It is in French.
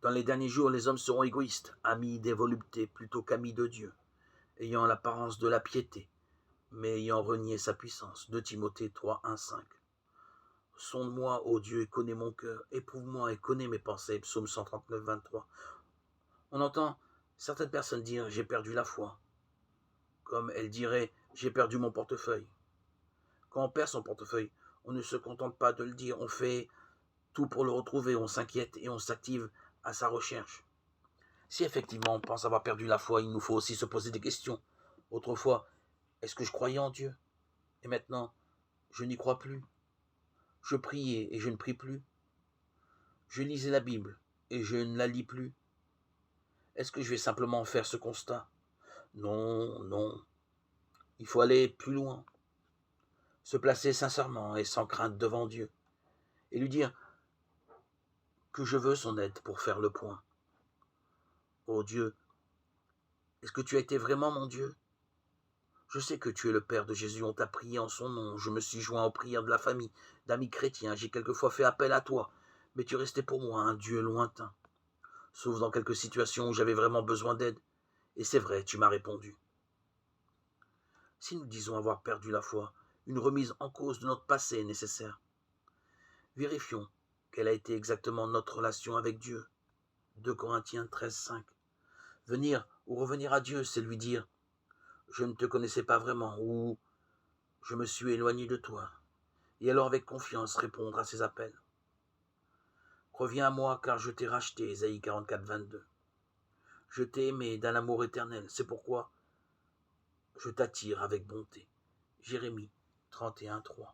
Dans les derniers jours, les hommes seront égoïstes, amis des voluptés plutôt qu'amis de Dieu, ayant l'apparence de la piété, mais ayant renié sa puissance. 2 Timothée 3, 1, 5. Sonde-moi, ô Dieu, et connais mon cœur. Éprouve-moi et connais mes pensées. Psaume 139, 23. On entend certaines personnes dire « j'ai perdu la foi », comme elles diraient « j'ai perdu mon portefeuille ». Quand on perd son portefeuille, on ne se contente pas de le dire, on fait tout pour le retrouver, on s'inquiète et on s'active à sa recherche. Si effectivement on pense avoir perdu la foi, il nous faut aussi se poser des questions. Autrefois, est-ce que je croyais en Dieu? Et maintenant, je n'y crois plus. Je priais et je ne prie plus. Je lisais la Bible et je ne la lis plus. Est-ce que je vais simplement faire ce constat? Non, non. Il faut aller plus loin. Se placer sincèrement et sans crainte devant Dieu. Et lui dire que je veux son aide pour faire le point. Oh Dieu, est-ce que tu as été vraiment mon Dieu? Je sais que tu es le Père de Jésus, on t'a prié en son nom, je me suis joint aux prières de la famille, d'amis chrétiens, j'ai quelquefois fait appel à toi, mais tu restais pour moi un Dieu lointain, sauf dans quelques situations où j'avais vraiment besoin d'aide, et c'est vrai, tu m'as répondu. Si nous disons avoir perdu la foi, une remise en cause de notre passé est nécessaire. Vérifions quelle a été exactement notre relation avec Dieu. 2 Corinthiens 13, 5. Venir ou revenir à Dieu, c'est lui dire « Je ne te connaissais pas vraiment » ou « Je me suis éloigné de toi ». Et alors avec confiance répondre à ses appels. Reviens à moi car je t'ai racheté, Ésaïe 44, 22. Je t'ai aimé d'un amour éternel, c'est pourquoi je t'attire avec bonté. Jérémie 31, 3.